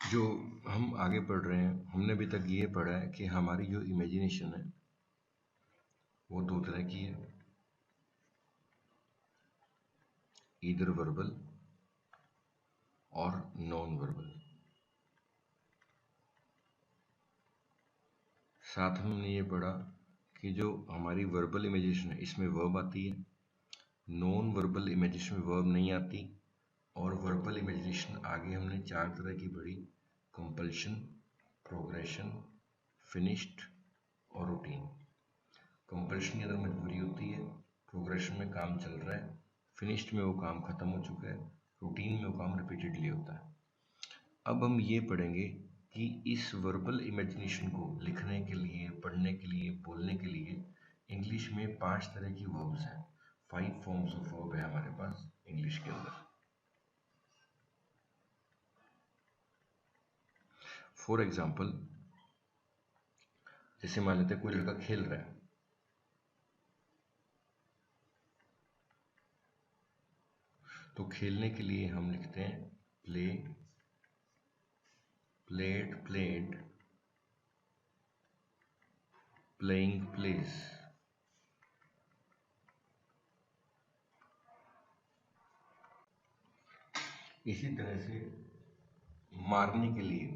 जो हम आगे पढ़ रहे हैं, हमने अभी तक ये पढ़ा है कि हमारी जो इमेजिनेशन है वो दो तरह की है, ईदर वर्बल और नॉन वर्बल। साथ में हमने ये पढ़ा कि जो हमारी वर्बल इमेजिनेशन है इसमें वर्ब आती है, नॉन वर्बल इमेजिनेशन में वर्ब नहीं आती। और वर्बल इमेजिनेशन आगे हमने चार तरह की पढ़ी, कंपल्शन, प्रोग्रेशन, फिनिश्ड और रूटीन। कंपल्शन के अंदर मजबूरी होती है, प्रोग्रेशन में काम चल रहा है, फिनिश्ड में वो काम खत्म हो चुका है, रूटीन में वो काम रिपीटेडली होता है। अब हम ये पढ़ेंगे कि इस वर्बल इमेजिनेशन को लिखने के लिए, पढ़ने के लिए, बोलने के लिए इंग्लिश में 5 तरह की वर्ब्स हैं। 5 फॉर्म्स ऑफ वर्ब है हमारे पास इंग्लिश के अंदर। फॉर एग्जाम्पल, जैसे मान लेते हैं कोई लड़का खेल रहा है, तो खेलने के लिए हम लिखते हैं play, played, played, playing, plays. इसी तरह से मारने के लिए,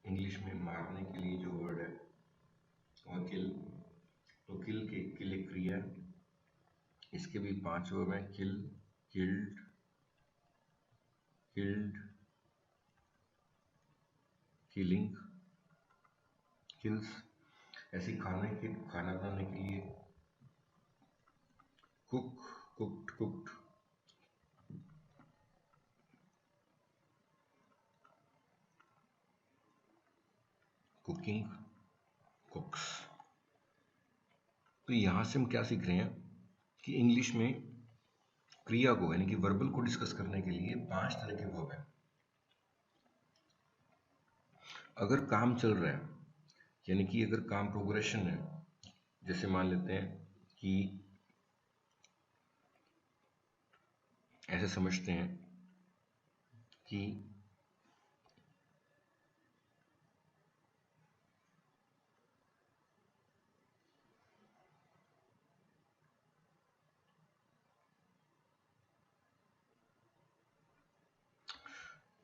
इंग्लिश में मारने के लिए जो वर्ड है वो किल। तो किल एक क्रिया है, इसके भी 5 वर्ब हैं, किल, किल्ड, किल्ड, किलिंग, किल्स। ऐसे खाना बनाने के लिए कुक, कुक्ड, कुक्ड, कुकिंग, कुक्स। तो यहाँ से हम क्या सीख रहे हैं कि इंग्लिश में क्रिया को यानी कि वर्बल को डिस्कस करने के लिए 5 तरह के वर्ब हैं। अगर काम चल रहा है, यानी कि अगर काम प्रोग्रेशन है, जैसे मान लेते हैं कि ऐसे समझते हैं कि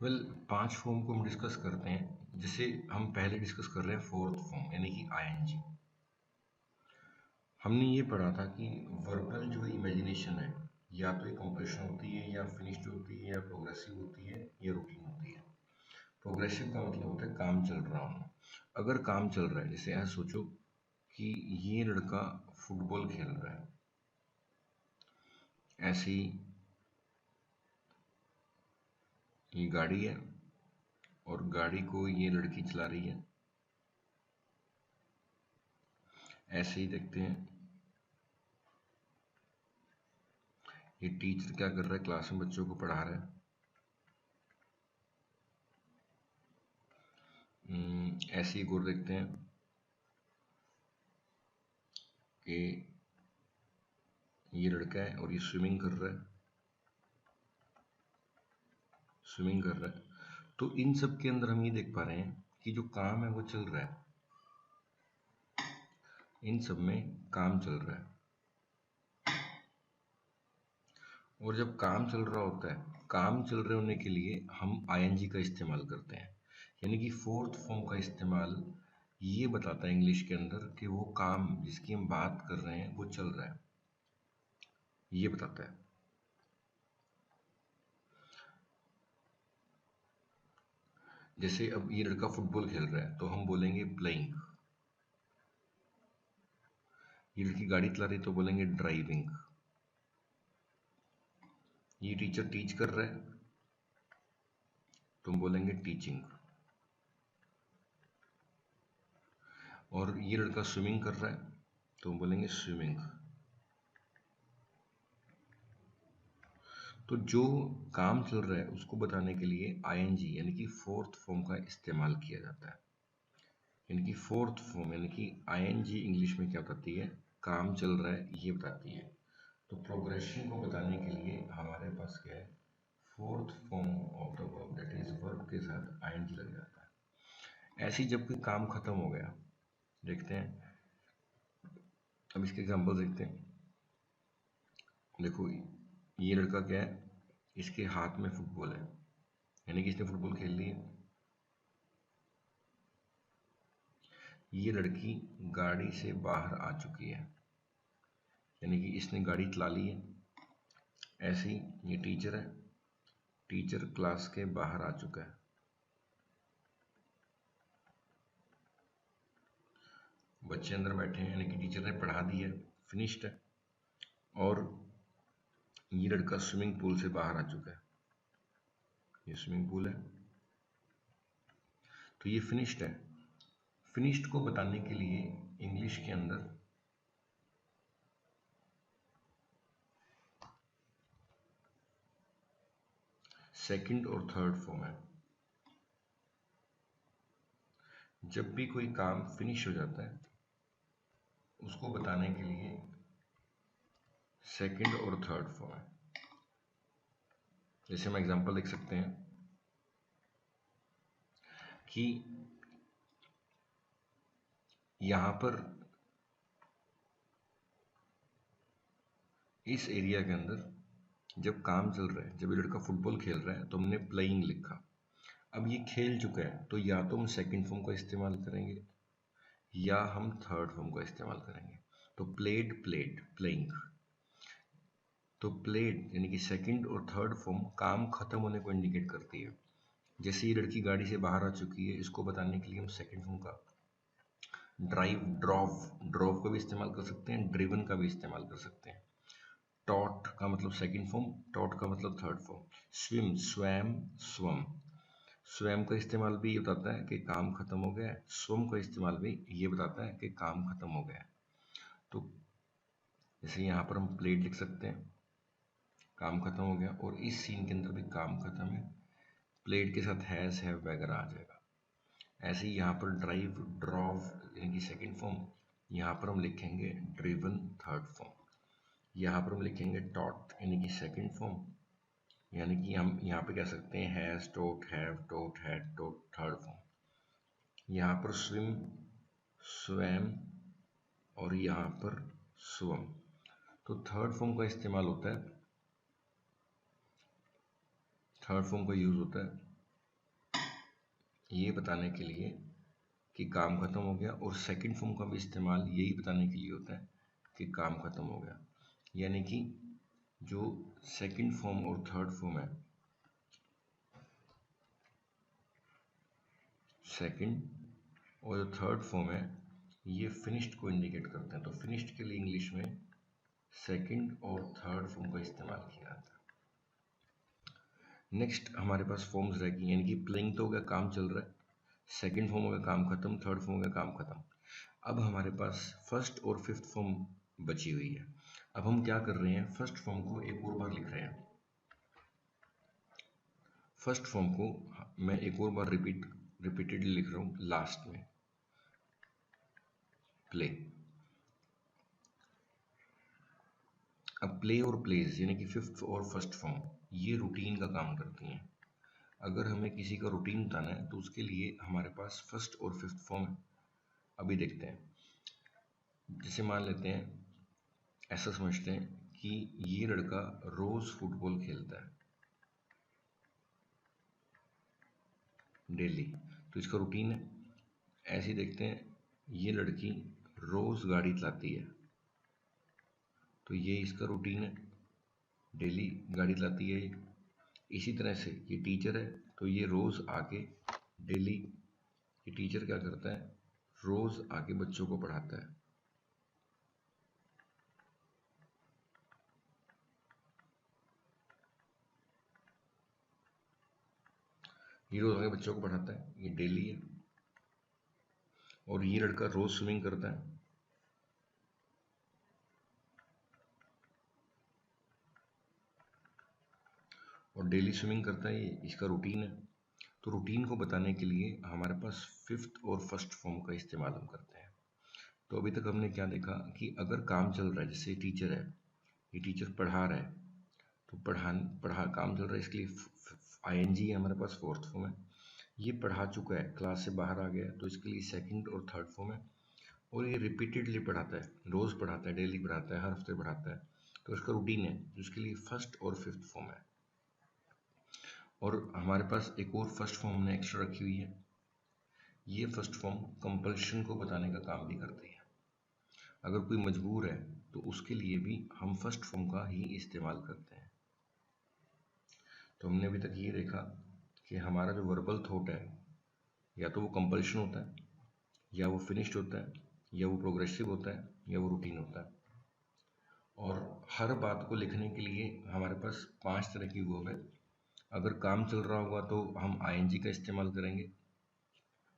वेल 5 फॉर्म को हम डिस्कस करते हैं। जैसे हम पहले डिस्कस कर रहे हैं फोर्थ फॉर्म यानी कि आईएनजी। हमने ये पढ़ा था कि वर्बल जो इमेजिनेशन है या तो ये कंप्रेशन होती है या फिनिश्ड होती है या प्रोग्रेसिव होती है या रूटीन होती है। प्रोग्रेसिव का मतलब होता है काम चल रहा होना। अगर काम चल रहा है, जैसे ऐसा सोचो कि ये लड़का फुटबॉल खेल रहा है, ऐसी ये गाड़ी है और गाड़ी को ये लड़की चला रही है। ऐसे ही देखते हैं ये टीचर क्या कर रहा है, क्लास में बच्चों को पढ़ा रहा है। ऐसे ही और देखते हैं कि ये लड़का है और ये स्विमिंग कर रहा है, स्विमिंग कर रहा है। तो इन सब के अंदर हम ये देख पा रहे हैं कि जो काम है वो चल रहा है, इन सब में काम चल रहा है। और जब काम चल रहा होता है, काम चल रहे होने के लिए हम आईएनजी का इस्तेमाल करते हैं, यानी कि फोर्थ फॉर्म का इस्तेमाल ये बताता है इंग्लिश के अंदर कि वो काम जिसकी हम बात कर रहे हैं वो चल रहा है, ये बताता है। जैसे अब ये लड़का फुटबॉल खेल रहा है तो हम बोलेंगे प्लेइंग। ये लड़की गाड़ी चला रही है तो बोलेंगे ड्राइविंग। ये टीचर टीच कर रहा है तो हम बोलेंगे टीचिंग। और ये लड़का स्विमिंग कर रहा है तो हम बोलेंगे स्विमिंग। तो जो काम चल रहा है उसको बताने के लिए आईएनजी यानी कि फोर्थ फॉर्म का इस्तेमाल किया जाता है। यानी कि फोर्थ फॉर्म यानी कि आईएनजी इंग्लिश में क्या बताती है, काम चल रहा है ये बताती है। तो प्रोग्रेशन को बताने के लिए हमारे पास क्या है, fourth form of the verb, that is verb के साथ आईएनजी लग जाता है। ऐसे जब कोई काम खत्म हो गया, देखते हैं, अब इसके एग्जांपल देखते हैं। देखो ये लड़का क्या है, इसके हाथ में फुटबॉल है, यानी कि इसने फुटबॉल खेल ली है। ये लड़की गाड़ी से बाहर आ चुकी है, यानी कि इसने गाड़ी चला ली है। ऐसे ही ये टीचर है, टीचर क्लास के बाहर आ चुका है। बच्चे अंदर बैठे हैं, यानी कि टीचर ने पढ़ा दिया, फिनिश्ड है। और ये लड़का स्विमिंग पूल से बाहर आ चुका है, ये स्विमिंग पूल है, तो ये फिनिश्ड है। फिनिश्ड को बताने के लिए इंग्लिश के अंदर सेकंड और थर्ड फॉर्म है। जब भी कोई काम फिनिश हो जाता है उसको बताने के लिए सेकंड और थर्ड फॉर्म है। जैसे हम एग्जांपल देख सकते हैं कि यहाँ पर इस एरिया के अंदर जब काम चल रहा है, जब ये लड़का फुटबॉल खेल रहा है तो हमने प्लेइंग लिखा। अब ये खेल चुका है तो या तो हम सेकंड फॉर्म का इस्तेमाल करेंगे या हम थर्ड फॉर्म का इस्तेमाल करेंगे। तो प्लेड, प्लेड, प्लेइंग। तो प्लेड यानी कि सेकंड और थर्ड फॉर्म काम खत्म होने को इंडिकेट करती है। जैसे ये लड़की गाड़ी से बाहर आ चुकी है, इसको बताने के लिए हम सेकंड फॉर्म का ड्राइव, ड्रॉव, ड्रॉव का भी इस्तेमाल कर सकते हैं, ड्रिवन का भी इस्तेमाल कर सकते हैं। टॉट का मतलब सेकंड फॉर्म, टॉट का मतलब third form. Swim, swam, swum. स्वयं का इस्तेमाल भी ये बताता है कि काम खत्म हो गया है, स्वम का इस्तेमाल भी ये बताता है कि काम खत्म हो गया है। तो जैसे यहाँ पर हम प्लेड लिख सकते हैं, काम खत्म हो गया, और इस सीन के अंदर भी काम खत्म है, प्लेड के साथ हैज, हैव वगैरह आ जाएगा। ऐसे ही यहाँ पर ड्राइव, ड्रॉव यानी कि सेकंड फॉर्म, यहाँ पर हम लिखेंगे ड्रिवन थर्ड फॉर्म। यहाँ पर हम लिखेंगे टॉट यानी कि सेकंड फॉर्म, यानी कि हम यहाँ पे कह सकते हैं has, taught, have, taught, had, taught third form. यहाँ पर स्विम, स्वैम, और यहाँ पर स्वम। तो थर्ड फॉर्म का इस्तेमाल होता है, थर्ड फॉर्म का यूज होता है ये बताने के लिए कि काम खत्म हो गया, और सेकंड फॉर्म का भी इस्तेमाल यही बताने के लिए होता है कि काम खत्म हो गया। यानी कि जो सेकंड फॉर्म और थर्ड फॉर्म है, सेकंड और जो थर्ड फॉर्म है, ये फिनिश्ड को इंडिकेट करते हैं। तो फिनिश्ड के लिए इंग्लिश में सेकंड और थर्ड फॉर्म का इस्तेमाल किया जाता है। नेक्स्ट हमारे पास फॉर्म्स रहेगी, यानी कि प्लेइंग तो हो गया, काम चल रहा है, सेकंड फॉर्म हो गया, काम खत्म, थर्ड फॉर्म हो गया, काम खत्म। अब हमारे पास फर्स्ट और फिफ्थ फॉर्म बची हुई है। अब हम क्या कर रहे हैं, फर्स्ट फॉर्म को एक और बार लिख रहे हैं। फर्स्ट फॉर्म को मैं एक और बार रिपीटेडली लिख रहा हूँ लास्ट में, प्ले। अब प्ले और प्लेज यानी कि फिफ्थ और फर्स्ट फॉर्म, ये रूटीन का काम करती हैं। अगर हमें किसी का रूटीन बताना है तो उसके लिए हमारे पास फर्स्ट और फिफ्थ फॉर्म है। अभी देखते हैं, जैसे मान लेते हैं, ऐसा समझते हैं कि ये लड़का रोज फुटबॉल खेलता है, डेली, तो इसका रूटीन है। ऐसे ही देखते हैं, ये लड़की रोज गाड़ी चलाती है, तो ये इसका रूटीन है, डेली गाड़ी चलाती है। इसी तरह से ये टीचर है, तो ये रोज आके डेली, ये टीचर क्या करता है, रोज आके बच्चों को पढ़ाता है। ये रोज आके बच्चों को पढ़ाता है, ये डेली है। और ये लड़का रोज स्विमिंग करता है, और डेली स्विमिंग करता है, ये इसका रूटीन है। तो रूटीन को बताने के लिए हमारे पास फिफ्थ और फर्स्ट फॉर्म का इस्तेमाल हम करते हैं। तो अभी तक हमने क्या देखा कि अगर काम चल रहा है, जैसे टीचर है, ये टीचर पढ़ा रहा है, तो काम चल रहा है, इसके लिए आईएनजी है हमारे पास, फोर्थ फॉर्म है। ये पढ़ा चुका है, क्लास से बाहर आ गया, तो इसके लिए सेकंड और थर्ड फॉर्म है। और ये रिपीटेडली पढ़ाता है, रोज़ पढ़ाता है, डेली पढ़ाता है, हर हफ्ते पढ़ाता है, तो इसका रूटीन है, जिसके लिए फर्स्ट और फिफ्थ फॉर्म है। और हमारे पास एक और फर्स्ट फॉर्म हमने एक्स्ट्रा रखी हुई है। ये फर्स्ट फॉर्म कंपल्शन को बताने का काम भी करती है। अगर कोई मजबूर है तो उसके लिए भी हम फर्स्ट फॉर्म का ही इस्तेमाल करते हैं। तो हमने अभी तक ये देखा कि हमारा जो वर्बल थॉट है, या तो वो कंपल्शन होता है, या वो फिनिश्ड होता है, या वो प्रोग्रेसिव होता है, या वो रूटीन होता है। और हर बात को लिखने के लिए हमारे पास 5 तरह की वर्ब है। अगर काम चल रहा होगा तो हम आईएनजी का इस्तेमाल करेंगे।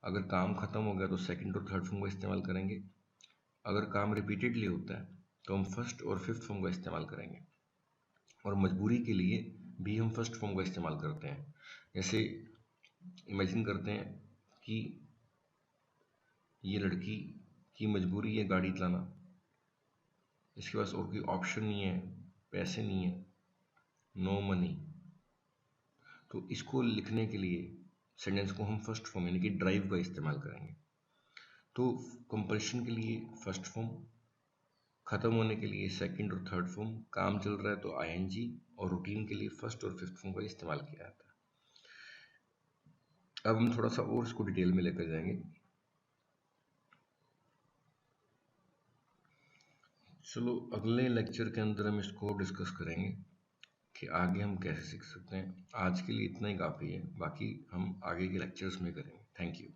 अगर काम ख़त्म हो गया तो सेकंड और थर्ड फॉर्म का इस्तेमाल करेंगे। अगर काम रिपीटेडली होता है तो हम फर्स्ट और फिफ्थ फॉर्म का इस्तेमाल करेंगे। और मजबूरी के लिए भी हम फर्स्ट फॉर्म का इस्तेमाल करते हैं। जैसे इमेजिन करते हैं कि ये लड़की की मजबूरी है गाड़ी चलाना, इसके पास और कोई ऑप्शन नहीं है, पैसे नहीं है, नो मनी। तो इसको लिखने के लिए सेंटेंस को हम फर्स्ट फॉर्म यानी कि ड्राइव का इस्तेमाल करेंगे। तो कंपल्शन के लिए फर्स्ट फॉर्म, ख़त्म होने के लिए सेकंड और थर्ड फॉर्म, काम चल रहा है तो आईएनजी, और रूटीन के लिए फर्स्ट और फिफ्थ फॉर्म का इस्तेमाल किया जाता है। अब हम थोड़ा सा और इसको डिटेल में लेकर जाएंगे। चलो अगले लेक्चर के अंदर हम इसको डिस्कस करेंगे कि आगे हम कैसे सीख सकते हैं। आज के लिए इतना ही काफ़ी है, बाकी हम आगे के लेक्चर्स में करेंगे। Thank you.